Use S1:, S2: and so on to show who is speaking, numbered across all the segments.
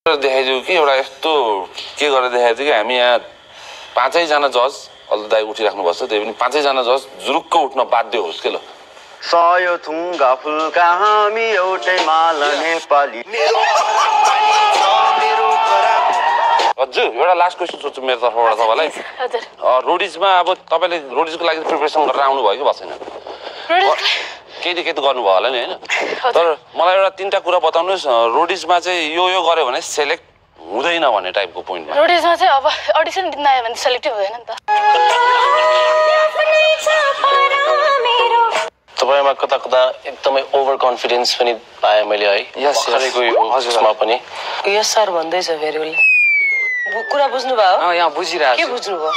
S1: देखाइदियो कि एउटा यस्तो के गरेर देखाइदियो कि हामी यहाँ 5 जना जज अलि दाइ उठिराख्नुपर्छ त्यही पनि 5 जना जज जुरुक्क उठ्न बाध्य होस् के ल
S2: सयो थुङ्गा फुलका हामी एउटै माला नेपाली
S1: हजुर एउटा लास्ट क्वेसन सोध्छु मेरो तर्फबाट तपाईँलाई रोडिजमा अब तपाईँले रोडिजको लागि प्रिपरेसन गरेर आउनु भयो कि बसेन केही त गर्नुभयो होला नि होइन तर मलाई एउटा 3टा कुरा बताउनुहोस् रोडिजमा चाहिँ यो गर्यो भने सेलेक्ट हुँदैन भन्ने टाइपको पोइन्टमा
S3: रोडिजमा चाहिँ अब अडिसन दिन आयो भने सेलेक्टै हुँदैन नि त
S4: तपाईमा कता कता एकदमै ओभर कन्फिडेन्स पनि पाएँ मैले है खरेको हजुरमा पनि
S5: यस सर भन्दैछ फेरि उसले कुरा बुझ्नु भयो
S6: यहाँ बुझिरहेको
S5: के बुझ्नु भयो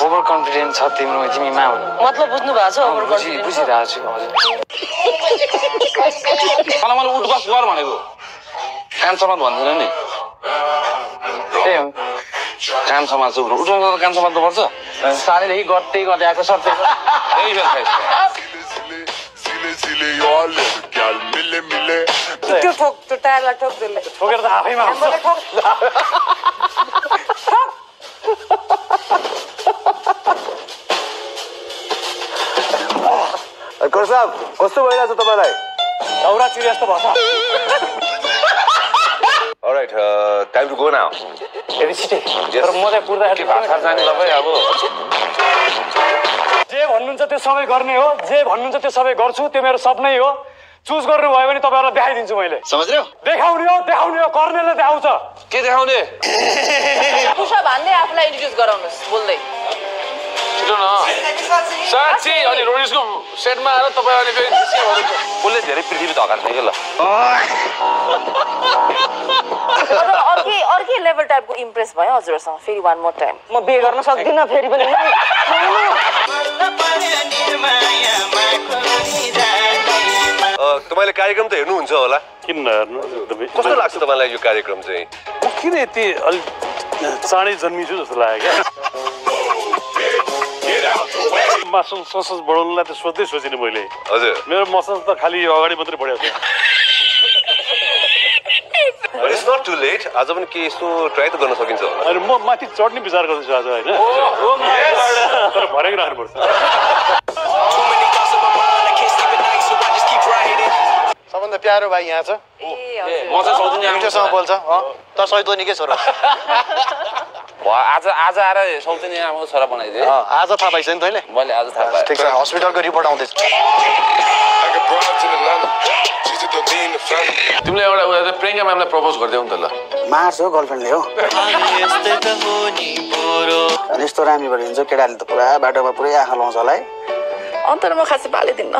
S6: ओभर कन्फिडेन्स छ तिमीमा
S5: मतलब बुझ्नु भएको छ ओभर कन्फिडेन्स
S6: बुझिरहेको छु हजुर
S1: मलाई उठबस गर भनेको काम समाज भन्दैन नि
S6: त्यही हो
S1: काम समाज उठ्नु काम समाज त पर्छ
S6: सानैदेखि गर्दै गर्दै आएको सब
S1: त्यही
S5: त्यो ठोक त्यो टायरलाई ठोक त्यसले
S6: ठोकेर त आफैमा
S2: कर साहब कस्तो भइरहेछ तपाईलाई
S6: औरा चिरे जस्तो भन्छ
S2: alright time to go now
S6: यदि छिटै तर म चाहिँ पुर्दाखेरि
S1: भाषा जाने तपाईँ अब
S6: जे भन्नुहुन्छ त्यो सबै गर्ने हो जे भन्नुहुन्छ त्यो सबै गर्छु त्यो मेरो सपनै हो चुज गर्नुभयो भने तपाईँहरूलाई देखाइदिन्छु मैले
S2: समझ्यौ
S6: देखाउने हो गर्नेले देखाउँछ
S1: के देखाउने
S5: पुषा भन्दै आफूलाई इन्ट्रोड्युस गराउनुस् बोल्दै
S1: छिटो न साँच्ची अनि रोडिसको सेटमा आएर तपाईँ अहिले फेरि उसले धेरै पृथ्वी धक्का थियो कि ल
S5: अर्कै लेभल टाइपको इम्प्रेस भयो हजुरसँग फेरि वान मोर टाइम म बिहे गर्न सक्दिनँ फेरि पनि
S2: तपाईले कार्यक्रम त हेर्नुहुन्छ होला
S7: किन नहेर्नु
S2: कस्तो लाग्छ तपाईलाई यो कार्यक्रम चाहिँ
S7: म किन यति अलि चाँडै जन्मिन्छु जस्तो लाग्यो क्या मसल ससस बढाउनुलाई त सोचिनँ मैले
S2: हजुर
S7: मेरो मसल त खालि अगाडि मात्रै बढेको छ
S2: इट्स नट टु लेट आज पनि के यस्तो ट्राई त गर्न सकिन्छ होला
S7: अनि म माथि चढ्ने विचार गर्दैछु आज होइन तर भरेको राख्नुपर्छ
S8: सबभन्दा प्यारो भाइ यहाँ छ
S1: म चाहिँ सौजन्य
S8: मिठोसँग बोल्छ त सैतोनीकै छोरा
S1: आज आएर सौजन्य आमाको छोरा बनाइदिए
S8: आज थाहा पाइछ नि तैँले
S1: मैले आज थाहा पाएँ
S8: ठिक छ हस्पिटलको रिपोर्ट आउँदैछ
S1: तिमीले एउटा प्रियङ्का म्यामलाई प्रपोज गरिदेऊ नि त ल
S8: मार्छ हो गर्लफ्रेन्डले हो यस्तो राम्रीबाट हिँड्छ केटाले त पुरा बाटोमा पुरै आँखा लाउँछ होला है
S5: अन्त म खासै बालिदिन्न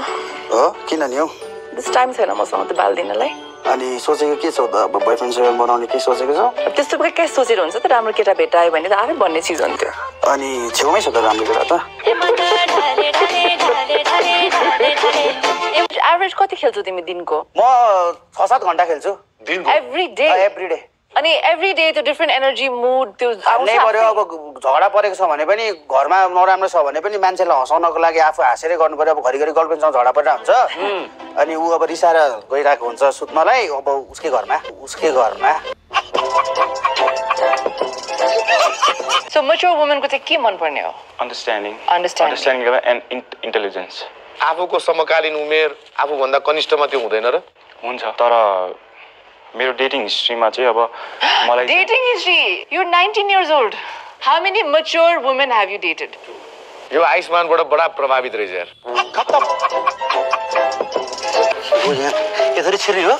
S8: हो किन नि हौ
S5: दिस टाइम छैन मसँग त बालिदिनलाई
S8: अनि सोचेको के छ त अब बोयफ्रेन्ड सेभेन बनाउने के सोचेको छ
S5: त्यस्तो के सोचेर हुन्छ त राम्रो केटा भेटायो भने त आफै बन्ने चिज हो नि त्यो
S8: अनि छेउमै छ त राम्रो केटा त
S5: एभरेज कति खेल्छौ तिमी दिनको
S8: म 6-7 घण्टा खेल्छु
S5: एभ्री डे अनि एभ्री डे त्यो डिफ्रेन्ट एनर्जी मुड त्यो
S8: नै पर्यो अब झगडा परेको छ भने पनि घरमा नराम्रो छ भने पनि मान्छेलाई हँसाउनको लागि आफू हाँसेरै गर्नु पर्यो अब घरिघरि गर्लफ्रेन्डसँग झगडा परिरहेको हुन्छ अनि ऊ अब रिसाएर गइरहेको हुन्छ सुत्नलाई अब उसकै घरमा
S5: सो मैच्योर वुमनको चाहिँ के मन पर्ने हो
S6: अन्डरस्ट्यान्डिङ एन्ड इन्टेलिजेन्स
S8: आफूको समकालीन उमेर आफूभन्दा कनिष्ठमा त्यो हुँदैन र
S6: हुन्छ तर मेरो डेटिङ हिस्ट्रीमा चाहिँ अब मलाई
S5: dating history you 19 years old how many mature women have you dated
S8: यो आयुष्मानबाट बडा प्रभावित रहेछ यार खत्तम ओ यार यसरी छिर्ने हो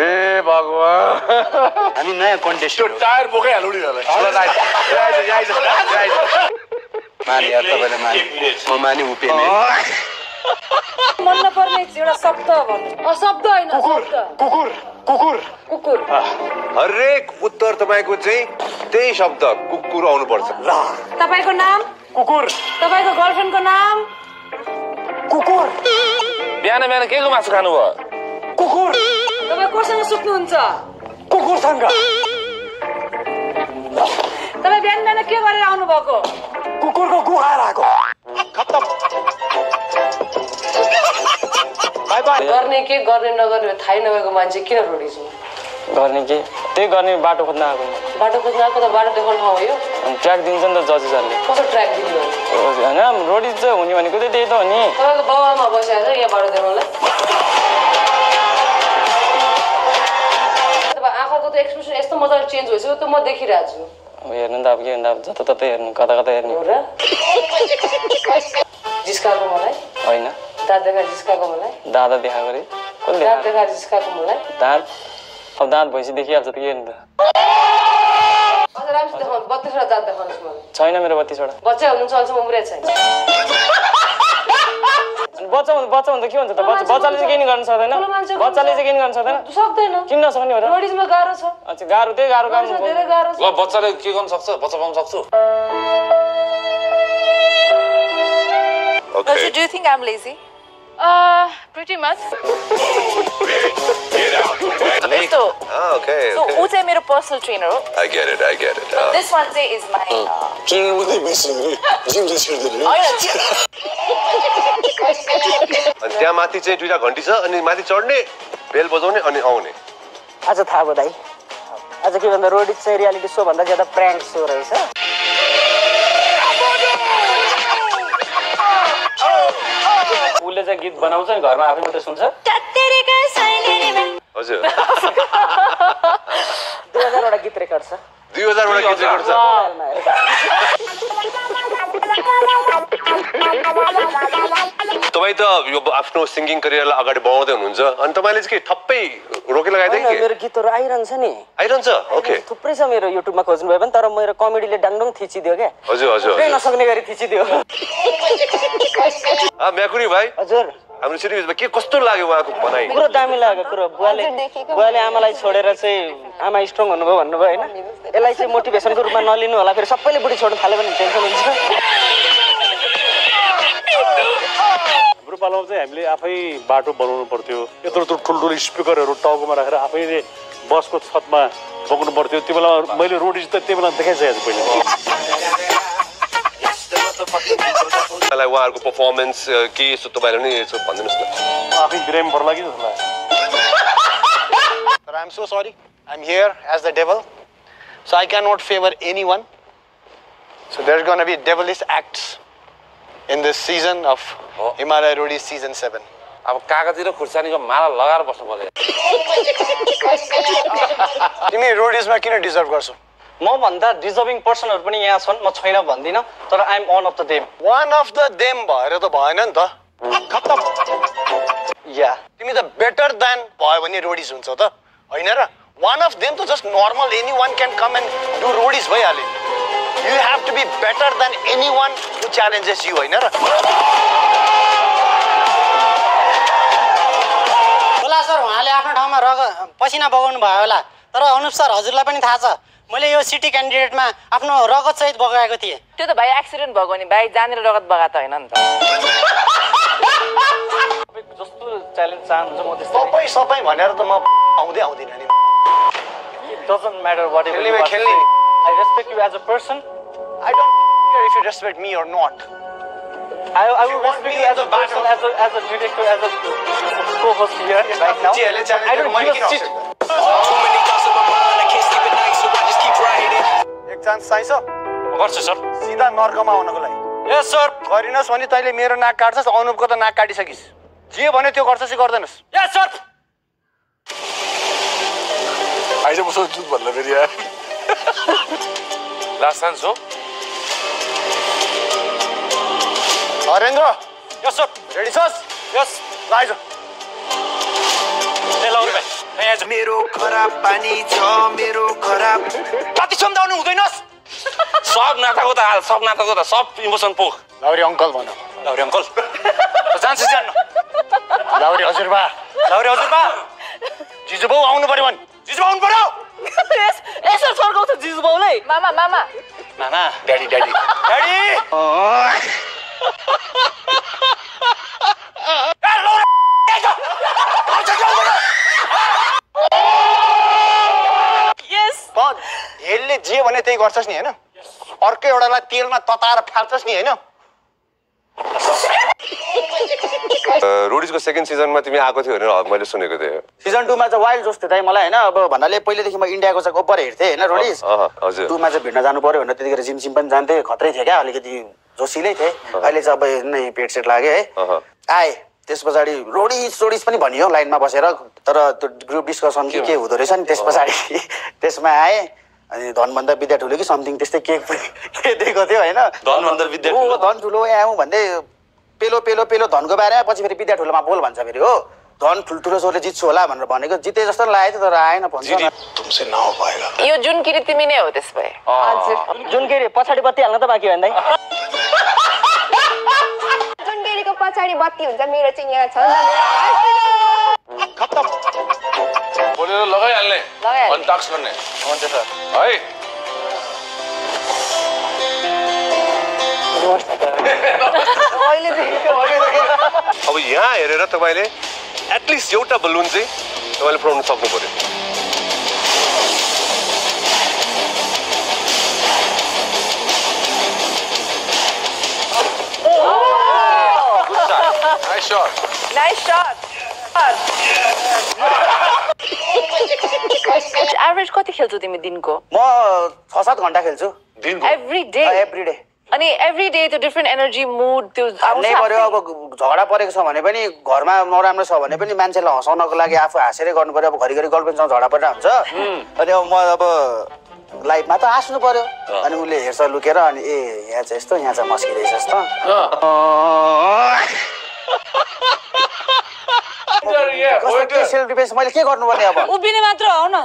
S1: ए भगवान
S8: हामी नयाँ कन्टेस्टेन्ट
S1: टायर बोकाइहालौँ नि
S8: माने यार तपाईले माने म माने उपेने
S5: मन नपर्ने एउटा शब्द भन्नु शब्द हैन कुकुर
S2: हरेक उत्तर तपाईको चाहिँ त्यही शब्द कुकुर आउनु पर्छ ल
S5: तपाईको नाम
S6: कुकुर
S5: तपाईको गर्लफ्रेन्डको नाम
S6: कुकुर
S1: बिहान के को मासु खानु भयो
S6: कुकुर
S5: तपाई कोसँग सुत्नुहुन्छ
S6: कुकुरसँग
S5: तपाई बिहान के गरेर आउनु भएको
S6: कुकुरको गुहा आएको
S8: खत्तम
S5: गर्ने के गर्ने नगर्ने थाहै नभएको मान्छे किन रोडिज हो
S6: गर्ने के त्यही गर्ने बाटो खोज्न आएको
S5: बाटो खोज्न आएको त बाटो देखाउने ठाउँ हो यो
S6: ट्र्याक दिन्छ नि त जजेसहरूले
S5: कस्तो ट्र्याक दिनु
S6: होइन रोडिज चाहिँ हुने भनेको त्यही त हो नि
S5: तपाईँको बाउ आमा बसिरहेको छ यहाँ बाटो देखाउनलाई आँखाको त एक्सप्रेसन यस्तो मजाले चेन्ज भइसक्यो त म देखिरहेको छु
S6: हेर्नु त अब के भन्दा जताततै हेर्नु कता कता हेर्नु
S5: जिस्काएको मलाई
S6: होइन
S5: दाँत देखाएर जिस्काएको मलाई
S6: दादा देखाएको रे कसले
S5: दाँत देखाएर जिस्काएको मलाई
S6: दाँत अब दाँत भएपछि देखिहाल्छ त के नि त
S5: अझ राम्रोसित देखाउनु 32वटा दाँत देखाउनुहोस् मलाई
S6: छैन मेरो 32वटा
S5: बच्चा हुनुहुन्छ अहिलेसम्म उम्रेको छैन
S6: बच्चा हुँदा के हुन्छ त बच्चाले चाहिँ केही नि गर्न सक्दैन बच्चाले चाहिँ केही नि गर्न सक्दैन
S5: सक्दैन
S6: किन नसक्ने हो र
S5: रोडिजमा गाह्रो छ
S6: अच्छा गाह्रो त्यही गाह्रो काम
S5: धेरै गाह्रो छ
S1: ल बच्चाले के गर्न सक्छ बच्चा पाउन सक्छु
S2: Okay.
S9: Do you think I'm lazy?
S3: Pretty much.
S9: So,
S2: Okay.
S9: so ऊ चाहिँ मेरो पर्सनल ट्रेनर हो.
S2: I get it.
S9: This one चाहिँ is my.
S7: ट्रेनर मात्रै बेसी जिम चाहिँ छिर्दैन
S9: होइन
S2: अनि त्यहाँ माथि चाहिँ 2टा घन्टी छ अनि माथि चढ्ने बेल बजाउने अनि आउने
S8: आज थाहा भयो दाइ आज के भन्दा रोडिज चाहिँ रियालिटी सो भन्दा ज्यादा प्र्याङ्क सो रहेछ
S6: उसले चाहिँ गीत बनाउँछ नि घरमा आफै मात्रै सुन्छ
S2: हजुर
S8: 2000 वटा गीत रेकर्ड छ
S2: 2000 वटा गीत रेकर्ड छ तपाईँ त यो आफ्नो सिङ्गिङ करियरलाई अगाडि बढाउँदै हुनुहुन्छ अनि तपाईँले चाहिँ के ठप्पै रोके लगाइदिए कि
S8: मेरो गीतहरू आइरहन्छ नि
S2: आइरहन्छ ओके
S8: थुप्रै छ मेरो युट्युबमा खोज्नु भयो भने तर मेरो कमेडीले डाङडुङ थिचिदियो क्या
S2: हजुर
S8: नसक्ने गरी थिचिदियो
S2: म्याकुरी भाइ
S8: हजुर
S2: हाम्रो सिरिजमा के कस्तो लाग्यो उहाँको भनाइ
S8: पुरो दामी लागेको कुरो बुवाले आमालाई छोडेर चाहिँ आमा स्ट्रङ हुनुभयो भन्नुभयो होइन यसलाई चाहिँ मोटिभेसनको रूपमा नलिनु होला फेरि सबैले बुढी छोड्नु थाल्यो भने टेन्सन हुन्छ
S7: हाम्रो पालामा चाहिँ हामीले आफै बाटो बनाउनु पर्थ्यो यत्रो ठुल्ठुलो स्पिकरहरू टाउकोमा राखेर आफैले बसको छतमा बोक्नु पर्थ्यो त्यो बेला मैले रोडिज त त्यो बेला देखाइसकेको छु
S2: मलाई उहाँहरूको पर्फर्मेन्स के यसो तपाईँले नि यसो भनिदिनुहोस् न
S7: आफै बिरामी पर्ला कि जस्तो लाग्यो
S10: But I'm so sorry. I'm here as the devil. So I cannot favor anyone. So there's going to be devilish acts in this season of Himalaya Roadies season 7.
S1: अब कागती र खुर्सानीको माला लगाएर बस्नु पर्यो
S10: तिमी रोडिजमा किन डिजर्भ गर्छौ
S6: म भन्दा डिजर्भिङ पर्सनहरु पनि यहाँ छन् म छैन भन्दिन तर I am one of the them
S10: one of the them भएर त भएन नि त खत्तम
S6: या
S10: तिमी त बेटर देन भयो भने रोडिज हुन्छ त हैन र वान अफ देम त just normal anyone can come and do Roadies भइहाल्यो you have to be better than anyone who challenges you हैन र
S8: होला सर उहाँले आफ्नो ठाउँमा पसिना बगाउनु भयो होला तर अनुप सर हजुरलाई पनि थाहा छ मैले यो सिटी क्यान्डिडेटमा आफ्नो रगत सहित बगाएको थिएँ
S5: त्यो त भाइ एक्सिडेन्ट भएको नि भाइ जानेर रगत बगा त हैन नि त
S6: जस्तो च्यालेन्ज चाहनुहुन्छ म त्यस्तै
S10: सबै भनेर त म आउँदै आउँदिन नि
S6: It doesn't matter what you
S10: खेल्ने खेल्ने
S6: I respect you as a person.
S10: I don't care if you respect me or not.
S6: I will respect you as a person, as a director, as a co-host here right now. I don't give a shit.
S10: एक chance चाहिन्छ
S7: गर्छु sir
S10: सिधा नर्कमा आउनको लागि
S6: Yes sir.
S10: गरिनस् भने तैँले मेरो नाक काट्छस् अनुपको त नाक काटिसकिस् जे भन्यो त्यो गर्छस् कि गर्दैनस्
S6: Yes sir.
S7: आइज म सोच्छु भन्नु फेरि यार
S1: लास्ट चान्स हो
S10: हरेन्द्र
S6: Yes sir.
S10: रेडी छस्
S6: Yes.
S10: आइज
S6: ए ल भाइ यहाँ आइज
S11: मेरो खराब पानी छ मेरो खराब
S10: कति सम्झाउनु हुँदैनस्
S1: सब नाटकको त हाल सब नाटकको त सब इमोसन पोख
S10: लाउरी अङ्कल भन
S6: लाउरी अङ्कल
S10: जान्छ जान्नु लाउरी हजुरबा जिजु बाउ आउनु पर्यो भने जिजु आउनु पर्यो
S8: यसो सर्काउँछ जिजु बाउले
S5: मामा मामा
S10: मामा ड्याडी ड्याडी ड्याडी हेलले जे भने त्यही गर्छस् नि होइन अर्को एउटालाई तेलमा तताएर फाल्छस् नि होइन
S2: रोडिजको सेकेन्ड सिजनमा तिमी आएको थियो भनेर मैले सुनेको थिएँ
S8: सिजन 2 मा चाहिँ वाइल्ड जोस थियो मलाई होइन अब भन्नाले पहिलेदेखि म इन्डियाको चाहिँ ओभर हेर्थेँ होइन रोडिज
S2: हजुर
S8: 2 मा चाहिँ भिड्न जानु पर्यो भनेर त्यतिखेर जिम सिम पनि जान्थेँ खत्रै थियो क्या अलिकति जोसिलै थिएँ अहिले चाहिँ अब नै पेट सेट लाग्यो है आएँ त्यस पछाडि रोडिज पनि भनियो लाइनमा बसेर तर त्यो ग्रुप डिस्कसन के हुँदो रहेछ नि त्यस पछाडि त्यसमा आएँ अनि धनभन्दा विद्या ठुलो कि समथिङ त्यस्तै केक दिएको थियो होइन
S1: धनभन्दा विद्या ठुलो
S8: धन ठुलो आउँ भन्दै पेलो पेलो पेलो धनको बारेमा पछि फेरि विद्या ठुलोमा बोल भन्छ फेरि हो धन ठुल्ठुलो सोले जित्छु होला भनेर भनेको जिते जस्तो लागेको थियो तर आएन भन्छ
S9: यो जुन किरी तिमी नै हो त्यस भए
S6: जुन केरी पछाडि बत्ती हाल्न त बाँकी होइन
S12: जुन केरीको पछाडि बत्ती हुन्छ मेरो चाहिँ यहाँ छ
S1: खत्तम बोलेर लगाइहाल्ने अन्टाक्स गर्ने
S4: हुन्छ सर
S1: है
S2: अब यहाँ हेरेर तपाईँले एटलिस्ट एउटा बलुन चाहिँ तपाईँले पुऱ्याउनु सक्नु पर्यो
S9: Nice shot. Average कति खेल्छौ तिमी दिनको
S8: म 6-7 घण्टा खेल्छु
S9: every day अनि every day त्यो different energy mood त्यो आउँछ
S8: नै पर्यो अब झगडा परेको छ भने पनि घरमा नराम्रो छ भने पनि मान्छेलाई हँसाउनको लागि आफू हाँसेरै गर्नु पर्यो अब घरिघरि गर्लफ्रेन्डसँग झगडा परिरहेको हुन्छ अनि अब म अब लाइफमा त हाँस्नु पर्यो अनि उसले हेर्छ लुकेर अनि ए यहाँ चाहिँ यस्तो यहाँ चाहिँ मस्किँदैछस् त सेल्फ डिफेन्स मैले के गर्नुपर्ने अब
S3: उभिने मात्र हो न